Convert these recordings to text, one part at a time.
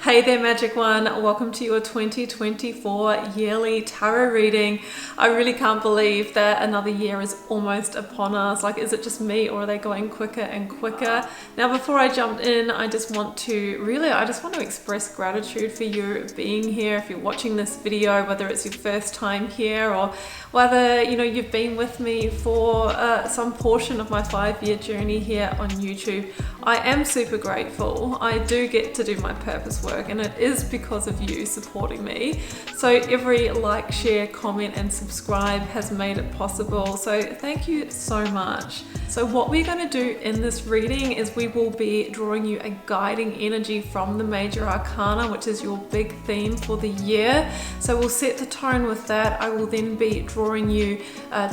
Hey there, Magic One. Welcome to your 2024 yearly tarot reading. I really can't believe that another year is almost upon us. Like, is it just me or are they going quicker and quicker? Now, before I jump in, I just want to express gratitude for you being here. If you're watching this video, whether it's your first time here or whether you've been with me for some portion of my 5-year journey here on YouTube, I am super grateful. I do get to do my purpose work, and it is because of you supporting me. So every like, share, comment and subscribe has made it possible, so thank you so much. So what we're going to do in this reading is we will be drawing you a guiding energy from the major arcana, which is your big theme for the year. So we'll set the tone with that. I will then be drawing you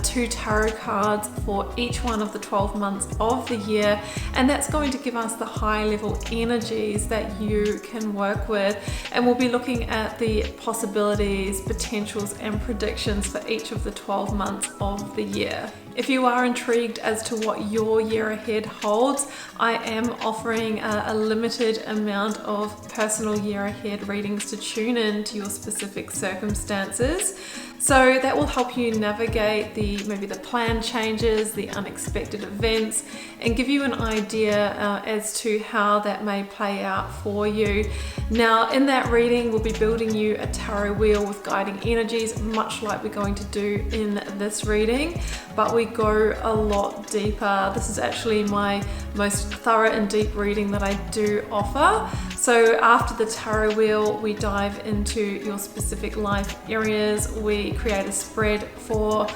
2 tarot cards for each one of the 12 months of the year, and that's going to give us the high level energies that you can work with, and we'll be looking at the possibilities, potentials and predictions for each of the 12 months of the year. If you are intrigued as to what your year ahead holds, I am offering a limited amount of personal year ahead readings to tune in to your specific circumstances. So that will help you navigate maybe the plan changes, the unexpected events, and give you an idea as to how that may play out for you. Now, in that reading, we'll be building you a tarot wheel with guiding energies, much like we're going to do in this reading, but we go a lot deeper. This is actually my most thorough and deep reading that I do offer. So after the tarot wheel, we dive into your specific life areas. We create a spread for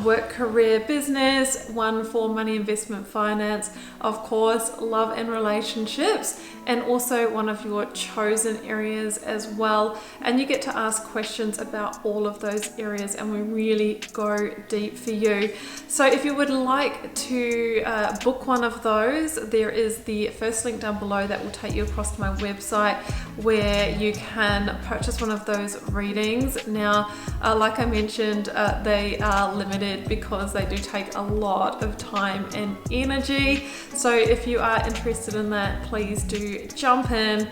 work, career, business, one for money, investment, finance, of course, love and relationships, and also one of your chosen areas as well. And you get to ask questions about all of those areas, and we really go deep for you. So if you would like to book one of those, there is the first link down below that will take you across to my website where you can purchase one of those readings. Now, like I mentioned, they are limited because they do take a lot of time and energy. So if you are interested in that, please do jump in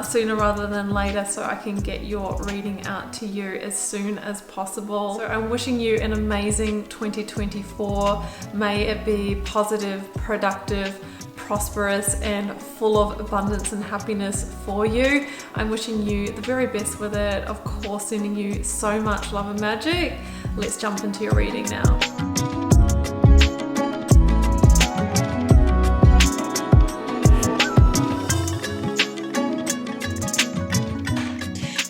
sooner rather than later so I can get your reading out to you as soon as possible. So I'm wishing you an amazing 2024. May it be positive, productive, prosperous and full of abundance and happiness for you. I'm wishing you the very best with it. Of course, sending you so much love and magic. Let's jump into your reading now.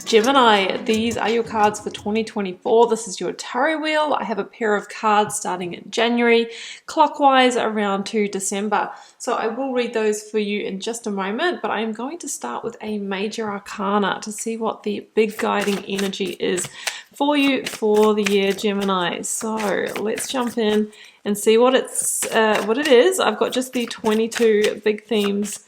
Gemini, these are your cards for 2024. This is your tarot wheel. I have a pair of cards starting in January, clockwise around to December. So I will read those for you in just a moment, but I am going to start with a major arcana to see what the big guiding energy is for you for the year, Gemini. So let's jump in and see what it is. I've got just the 22 big themes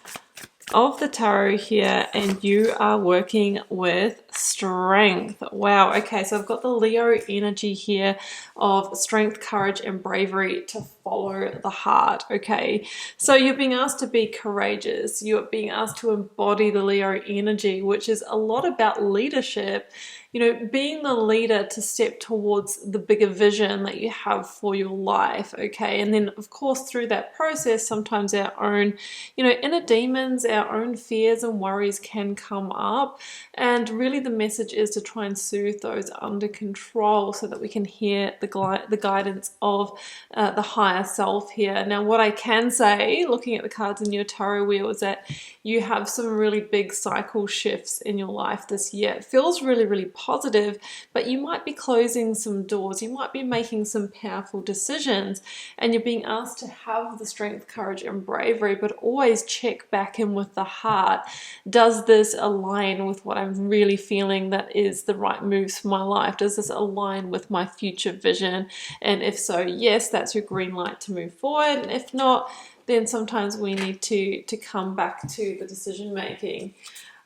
of the tarot here, and you are working with strength. Wow. Okay, so I've got the Leo energy here of strength, courage and bravery to follow the heart. Okay, so you're being asked to be courageous. You're being asked to embody the Leo energy, which is a lot about leadership. Being the leader to step towards the bigger vision that you have for your life, okay? And then, of course, through that process, sometimes our own, inner demons, our own fears and worries can come up. And really the message is to try and soothe those under control so that we can hear the guidance of the higher self here. Now, what I can say, looking at the cards in your tarot wheel, is that you have some really big cycle shifts in your life this year. It feels really, really positive, but you might be closing some doors. You might be making some powerful decisions, and you're being asked to have the strength, courage, and bravery, but always check back in with the heart. Does this align with what I'm really feeling that is the right moves for my life? Does this align with my future vision? And if so, yes, that's your green light to move forward. And if not, then sometimes we need to come back to the decision making.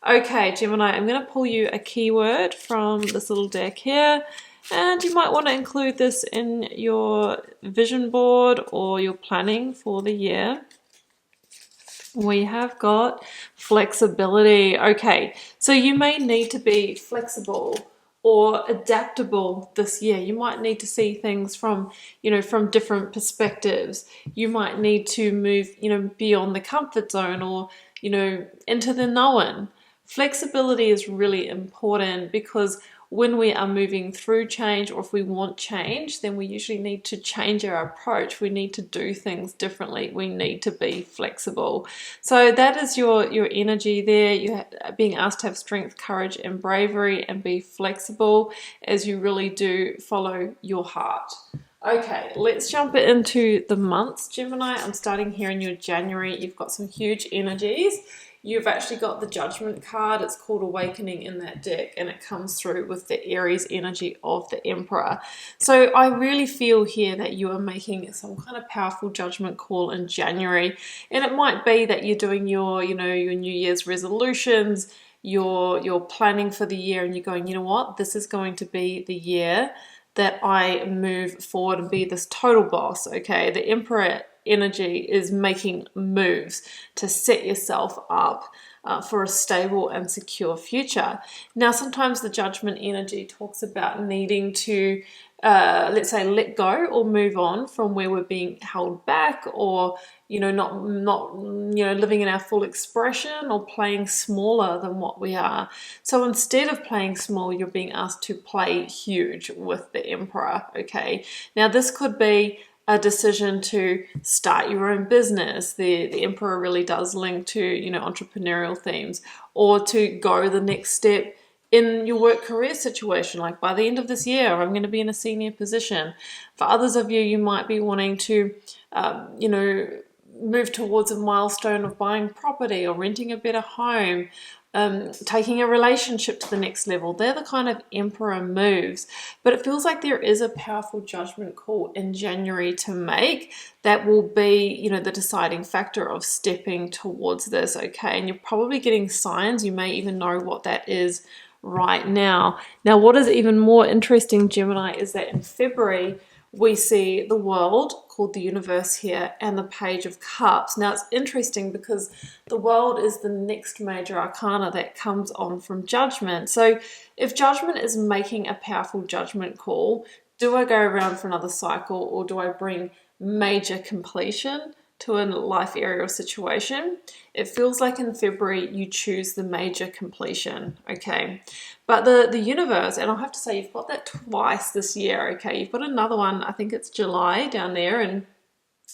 Okay, Gemini, I'm going to pull you a keyword from this little deck here, and you might want to include this in your vision board or your planning for the year. We have got flexibility. Okay, so you may need to be flexible or adaptable this year. You might need to see things from, from different perspectives. You might need to move, beyond the comfort zone or, into the known. Flexibility is really important because when we are moving through change, or if we want change, then we usually need to change our approach. We need to do things differently. We need to be flexible. So that is your energy there. You're being asked to have strength, courage, and bravery, and be flexible as you really do follow your heart. Okay, let's jump into the months, Gemini. I'm starting here in your January. You've got some huge energies. You've actually got the Judgment card. It's called Awakening in that deck, and it comes through with the Aries energy of the Emperor. So I really feel here that you are making some kind of powerful judgment call in January, and it might be that you're doing your New Year's resolutions, you're planning for the year, and you're going, you know what, this is going to be the year that I move forward and be this total boss. Okay, the Emperor energy is making moves to set yourself up for a stable and secure future. Now, sometimes the Judgment energy talks about needing to, let's say, let go or move on from where we're being held back, or not living in our full expression, or playing smaller than what we are. So instead of playing small, you're being asked to play huge with the Emperor. Okay, now this could be a decision to start your own business. The Emperor really does link to entrepreneurial themes, or to go the next step in your work career situation, like by the end of this year I'm going to be in a senior position. For others of you, you might be wanting to move towards a milestone of buying property or renting a better home, taking a relationship to the next level. They're the kind of Emperor moves. But it feels like there is a powerful judgment call in January to make that will be, the deciding factor of stepping towards this, okay? And you're probably getting signs. You may even know what that is right now. Now, what is even more interesting, Gemini, is that in February, we see the World, called the Universe here, and the Page of Cups. Now, it's interesting because the World is the next major arcana that comes on from Judgment. So if Judgment is making a powerful judgment call, do I go around for another cycle, or do I bring major completion to a life area or situation? It feels like in February you choose the major completion, okay? But the Universe, and I'll have to say you've got that twice this year, okay? You've got another one, I think it's July down there, and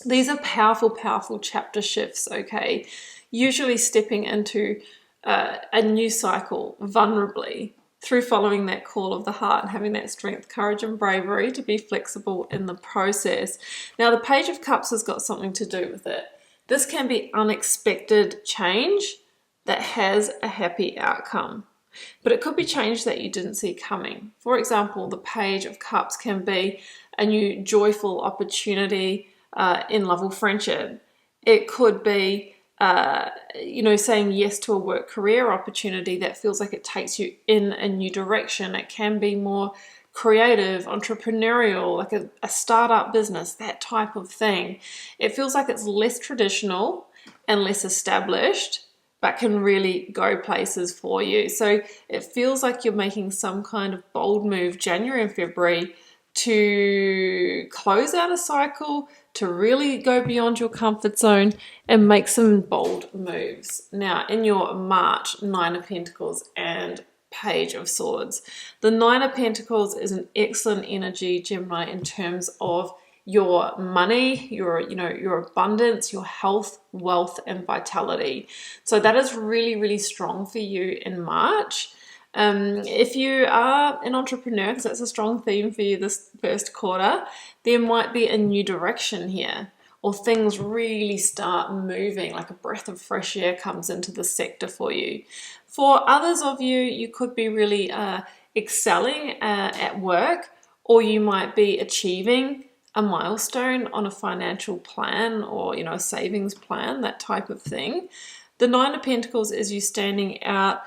these are powerful, powerful chapter shifts, okay? Usually stepping into a new cycle vulnerably, through following that call of the heart and having that strength, courage, and bravery to be flexible in the process. Now, the Page of Cups has got something to do with it. This can be unexpected change that has a happy outcome, but it could be change that you didn't see coming. For example, the Page of Cups can be a new joyful opportunity in love or friendship. It could be saying yes to a work career opportunity that feels like it takes you in a new direction. It can be more creative, entrepreneurial, like a startup business, that type of thing. It feels like it's less traditional and less established, but can really go places for you. So it feels like you're making some kind of bold move January and February to close out a cycle, to really go beyond your comfort zone and make some bold moves. Now, in your March, Nine of Pentacles and Page of Swords. The Nine of Pentacles is an excellent energy, Gemini, in terms of your money, your abundance, your health, wealth, and vitality. So that is really, really strong for you in March. If you are an entrepreneur, because that's a strong theme for you this first quarter, there might be a new direction here, or things really start moving, like a breath of fresh air comes into the sector for you. For others of you, you could be really excelling at work, or you might be achieving a milestone on a financial plan, or a savings plan, that type of thing. The Nine of Pentacles is you standing out,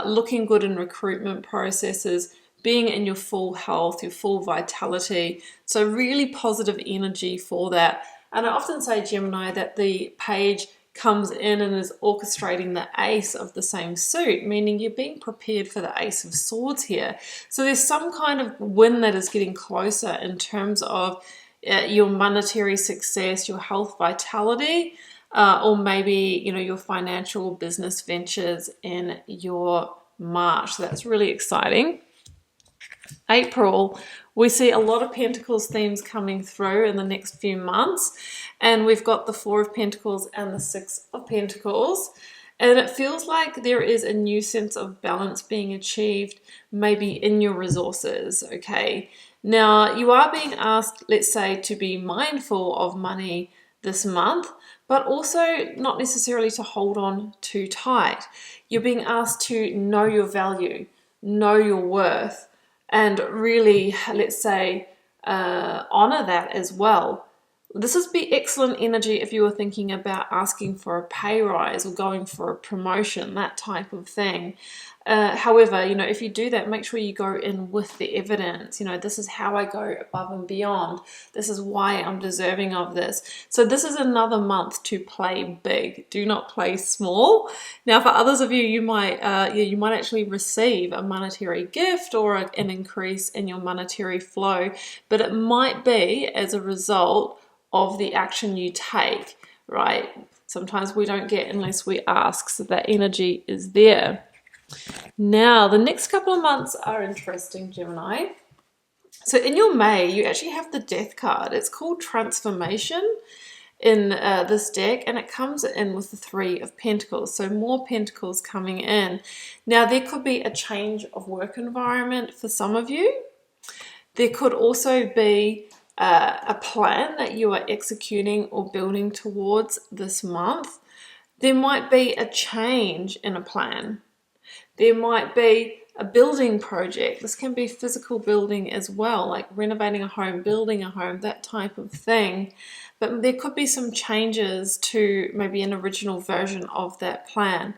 looking good in recruitment processes, being in your full health, your full vitality. So really positive energy for that. And I often say, Gemini, that the page comes in and is orchestrating the ace of the same suit, meaning you're being prepared for the ace of swords here. So there's some kind of win that is getting closer in terms of your monetary success, your health vitality, or maybe, you know, your financial business ventures in your March. So that's really exciting. April, we see a lot of Pentacles themes coming through in the next few months, and we've got the Four of Pentacles and the Six of Pentacles, and it feels like there is a new sense of balance being achieved, maybe in your resources. Okay, now you are being asked, let's say, to be mindful of money this month, but also not necessarily to hold on too tight. You're being asked to know your value, know your worth, and really, let's say, honor that as well. This would be excellent energy if you were thinking about asking for a pay rise or going for a promotion, that type of thing. However, you know, if you do that, make sure you go in with the evidence. You know, this is how I go above and beyond. This is why I'm deserving of this. So this is another month to play big. Do not play small. Now, for others of you, you might actually receive a monetary gift or an increase in your monetary flow, but it might be as a result of the action you take, right? Sometimes we don't get unless we ask, so that energy is there. Now, the next couple of months are interesting, Gemini. So in your May, you actually have the Death card. It's called Transformation in this deck, and it comes in with the Three of Pentacles. So more Pentacles coming in. Now, there could be a change of work environment for some of you. There could also be a plan that you are executing or building towards this month. There might be a change in a plan. There might be a building project. This can be physical building as well, like renovating a home, building a home, that type of thing. But there could be some changes to maybe an original version of that plan.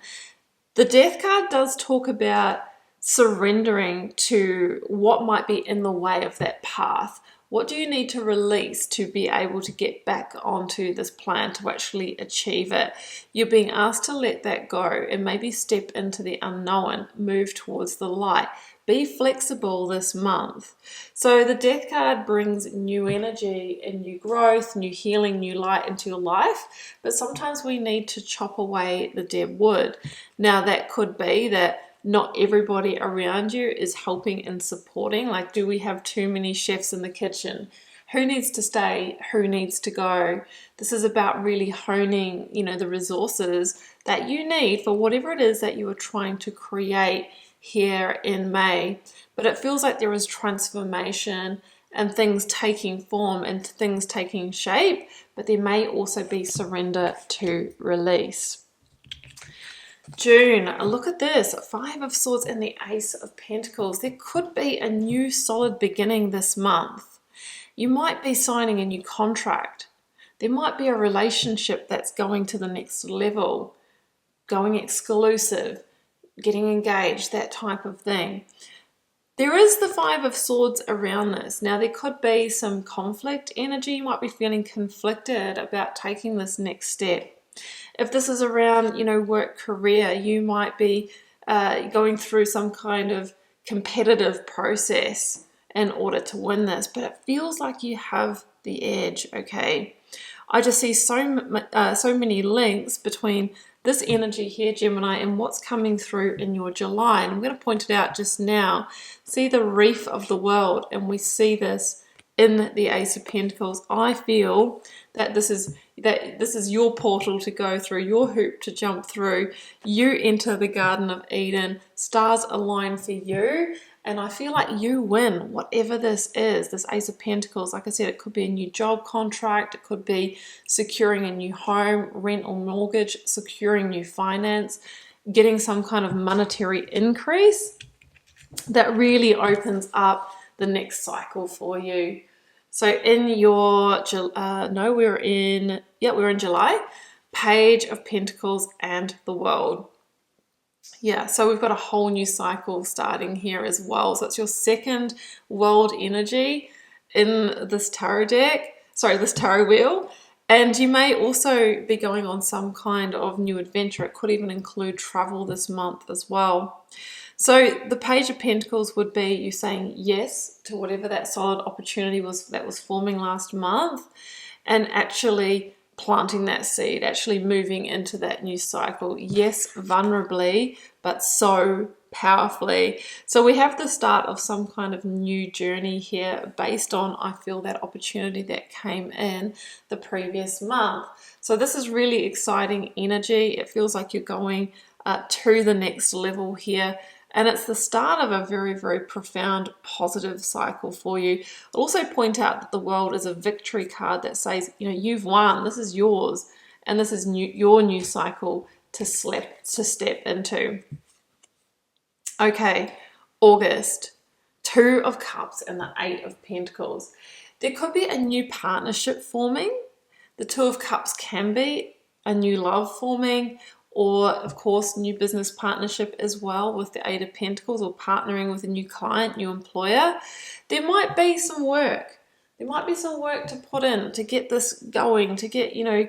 The Death card does talk about surrendering to what might be in the way of that path. What do you need to release to be able to get back onto this plan to actually achieve it? You're being asked to let that go and maybe step into the unknown, move towards the light. Be flexible this month. So the Death card brings new energy and new growth, new healing, new light into your life. But sometimes we need to chop away the dead wood. Now that could be that not everybody around you is helping and supporting. Like, do we have too many chefs in the kitchen? Who needs to stay? Who needs to go? This is about really honing, you know, the resources that you need for whatever it is that you are trying to create here in May. But it feels like there is transformation and things taking form and things taking shape, but there may also be surrender to release. June, look at this, Five of Swords and the Ace of Pentacles. There could be a new solid beginning this month. You might be signing a new contract. There might be a relationship that's going to the next level, going exclusive, getting engaged, that type of thing. There is the Five of Swords around this. Now, there could be some conflict energy. You might be feeling conflicted about taking this next step. If this is around, you know, work, career, you might be going through some kind of competitive process in order to win this, but it feels like you have the edge, okay? I just see so many links between this energy here, Gemini, and what's coming through in your July. And I'm going to point it out just now. See the reef of the world, and we see this in the Ace of Pentacles. I feel that this is your portal to go through, your hoop to jump through. You enter the Garden of Eden. Stars align for you. And I feel like you win whatever this is. This Ace of Pentacles, like I said, it could be a new job contract. It could be securing a new home, rent or mortgage, securing new finance, getting some kind of monetary increase that really opens up the next cycle for you. So in your, we're in July, Page of Pentacles and the World. Yeah, so we've got a whole new cycle starting here as well. So it's your second world energy in this tarot deck, this tarot wheel. And you may also be going on some kind of new adventure. It could even include travel this month as well. So the Page of Pentacles would be you saying yes to whatever that solid opportunity was that was forming last month, and actually planting that seed, actually moving into that new cycle. Yes, vulnerably, but so powerfully. So we have the start of some kind of new journey here based on, I feel, that opportunity that came in the previous month. So this is really exciting energy. It feels like you're going to the next level here. And it's the start of a very, very profound positive cycle for you. I'll also point out that the World is a victory card that says, you know, you've won, this is yours, and this is your new cycle to step into. Okay, August, Two of Cups and the Eight of Pentacles. There could be a new partnership forming. The Two of Cups can be a new love forming, or of course new business partnership as well with the Eight of Pentacles, or partnering with a new client, new employer. There might be some work. There might be some work to put in to get this going, to get, you know,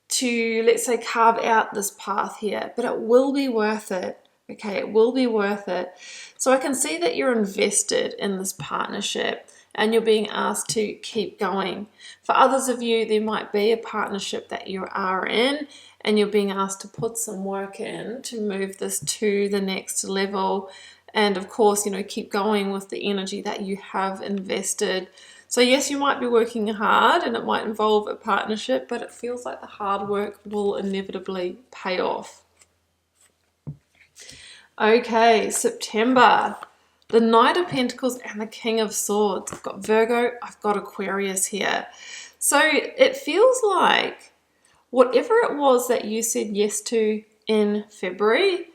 to, let's say, carve out this path here, but it will be worth it. Okay, it will be worth it. So I can see that you're invested in this partnership and you're being asked to keep going. For others of you, there might be a partnership that you are in and you're being asked to put some work in to move this to the next level. And of course, you know, keep going with the energy that you have invested. So yes, you might be working hard and it might involve a partnership, but it feels like the hard work will inevitably pay off. Okay, September, the Knight of Pentacles and the King of Swords. I've got Virgo, I've got Aquarius here. So it feels like whatever it was that you said yes to in February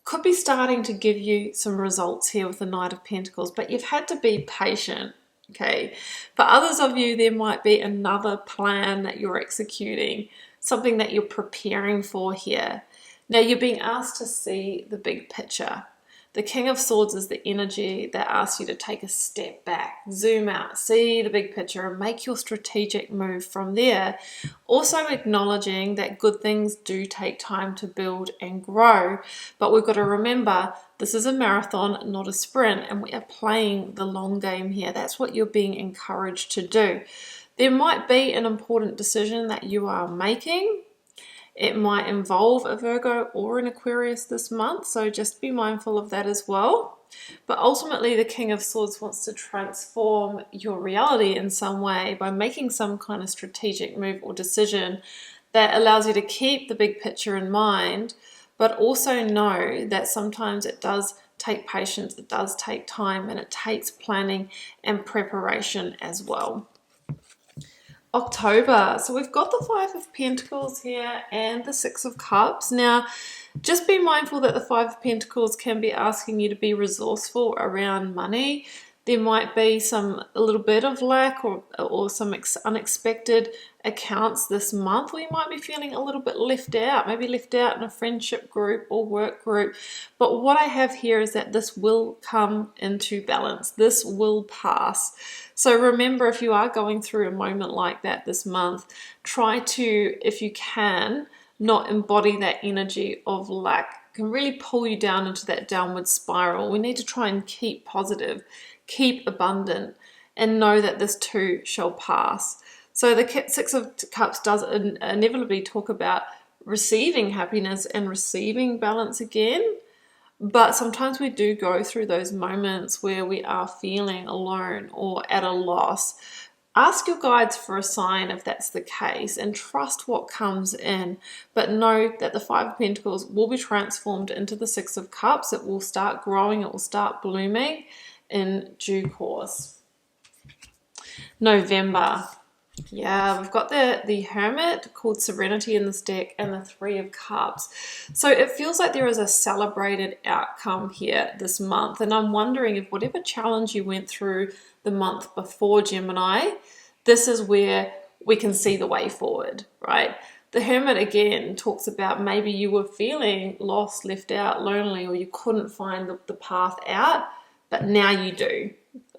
could be starting to give you some results here with the Knight of Pentacles, but you've had to be patient. Okay, for others of you, there might be another plan that you're executing, something that you're preparing for here. Now you're being asked to see the big picture. The King of Swords is the energy that asks you to take a step back, zoom out, see the big picture and make your strategic move from there. Also acknowledging that good things do take time to build and grow, but we've got to remember this is a marathon, not a sprint, and we are playing the long game here. That's what you're being encouraged to do. There might be an important decision that you are making. It might involve a Virgo or an Aquarius this month, so just be mindful of that as well. But ultimately, the King of Swords wants to transform your reality in some way by making some kind of strategic move or decision that allows you to keep the big picture in mind, but also know that sometimes it does take patience, it does take time, and it takes planning and preparation as well. October, so we've got the Five of Pentacles here and the Six of Cups. Now, just be mindful that the Five of Pentacles can be asking you to be resourceful around money. There might be a little bit of lack or some unexpected accounts this month, where you might be feeling a little bit left out, maybe left out in a friendship group or work group. But what I have here is that this will come into balance. This will pass. So remember, if you are going through a moment like that this month, try to, if you can, not embody that energy of lack. It can really pull you down into that downward spiral. We need to try and keep positive, keep abundant, and know that this too shall pass. So the Six of Cups does inevitably talk about receiving happiness and receiving balance again. But sometimes we do go through those moments where we are feeling alone or at a loss. Ask your guides for a sign if that's the case and trust what comes in. But know that the Five of Pentacles will be transformed into the Six of Cups. It will start growing, it will start blooming in due course. November. Yeah, we've got the Hermit called Serenity in this deck and the Three of Cups. So it feels like there is a celebrated outcome here this month. And I'm wondering if whatever challenge you went through the month before, Gemini, this is where we can see the way forward, right? The Hermit again talks about maybe you were feeling lost, left out, lonely, or you couldn't find the path out, but now you do.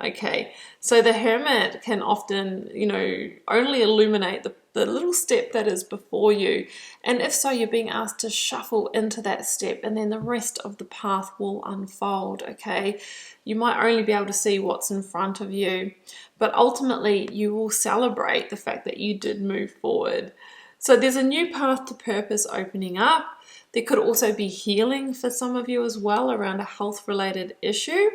Okay, so the Hermit can often, only illuminate the little step that is before you. And if so, you're being asked to shuffle into that step, and then the rest of the path will unfold, okay? You might only be able to see what's in front of you, but ultimately you will celebrate the fact that you did move forward. So there's a new path to purpose opening up. There could also be healing for some of you as well around a health-related issue,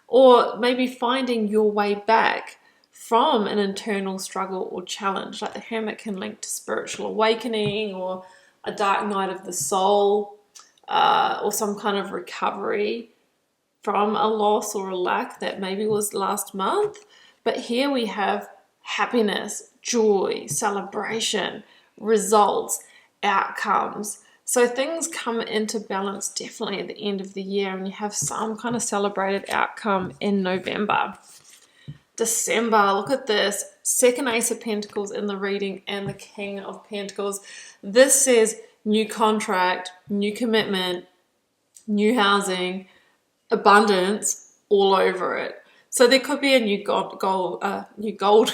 or maybe finding your way back from an internal struggle or challenge. Like the Hermit can link to spiritual awakening or a dark night of the soul, or some kind of recovery from a loss or a lack that maybe was last month. But here we have happiness, joy, celebration, results, outcomes. So things come into balance definitely at the end of the year, and you have some kind of celebrated outcome in November. December, look at this. Second Ace of Pentacles in the reading and the King of Pentacles. This says new contract, new commitment, new housing, abundance all over it. So there could be a new gold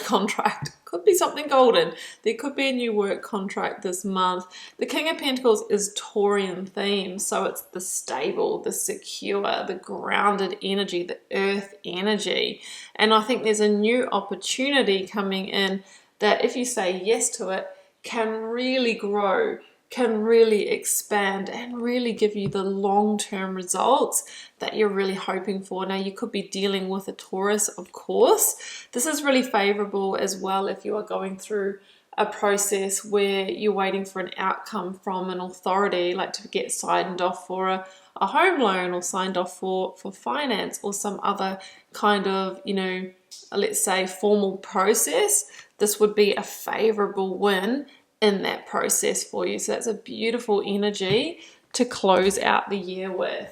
contract. Could be something golden. There could be a new work contract this month. The King of Pentacles is Taurian theme, so it's the stable, the secure, the grounded energy, the earth energy. And I think there's a new opportunity coming in that, if you say yes to it, can really grow, can really expand, and really give you the long-term results that you're really hoping for. Now, you could be dealing with a Taurus, of course. This is really favorable as well if you are going through a process where you're waiting for an outcome from an authority, like to get signed off for a home loan, or signed off for finance, or some other kind of, let's say formal process. This would be a favorable win in that process for you. So that's a beautiful energy to close out the year with.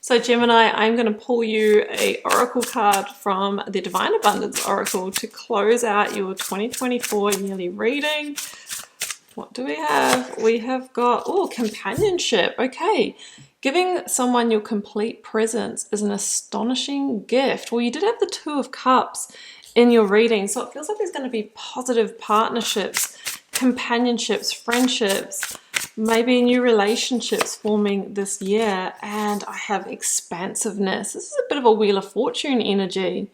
So Gemini, I'm going to pull you an oracle card from the Divine Abundance Oracle to close out your 2024 yearly reading. What do we have? We have got, companionship. Okay. Giving someone your complete presence is an astonishing gift. Well, you did have the Two of Cups in your reading, so it feels like there's going to be positive partnerships, companionships, friendships, maybe new relationships forming this year. And I have expansiveness. This is a bit of a Wheel of Fortune energy.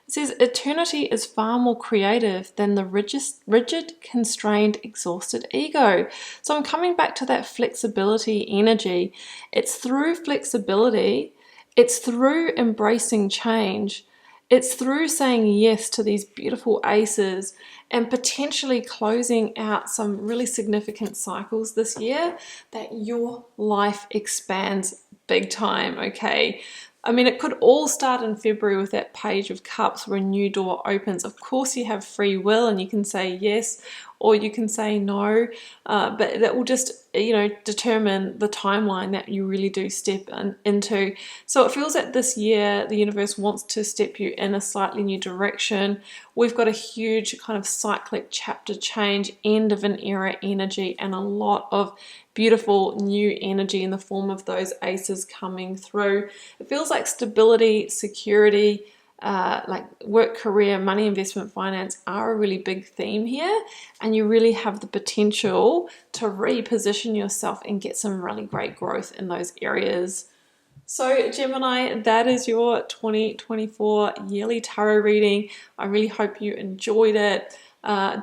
It says eternity is far more creative than the rigid, constrained, exhausted ego. So I'm coming back to that flexibility energy. It's through flexibility, it's through embracing change, it's through saying yes to these beautiful aces and potentially closing out some really significant cycles this year that your life expands big time, okay? I mean, it could all start in February with that Page of Cups where a new door opens. Of course, you have free will and you can say yes or you can say no, but that will just, determine the timeline that you really do step into. So it feels that this year the universe wants to step you in a slightly new direction. We've got a huge kind of cyclic chapter change, end of an era energy, and a lot of beautiful new energy in the form of those aces coming through. It feels like stability, security, like work, career, money, investment, finance are a really big theme here, and you really have the potential to reposition yourself and get some really great growth in those areas. So Gemini, that is your 2024 yearly tarot reading. I really hope you enjoyed it.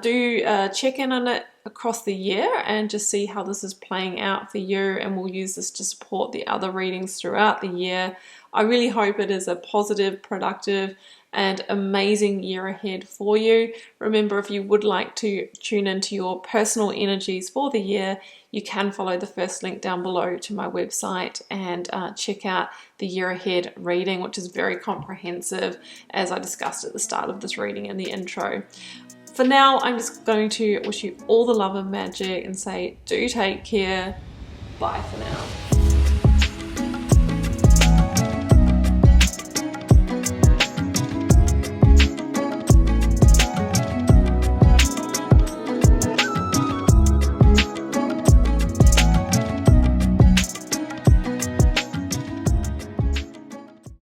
Do check in on it across the year and just see how this is playing out for you, and we'll use this to support the other readings throughout the year. I really hope it is a positive, productive, and amazing year ahead for you. Remember, if you would like to tune into your personal energies for the year, you can follow the first link down below to my website and check out the year ahead reading, which is very comprehensive, as I discussed at the start of this reading in the intro. For now, I'm just going to wish you all the love and magic and say, do take care. Bye for now.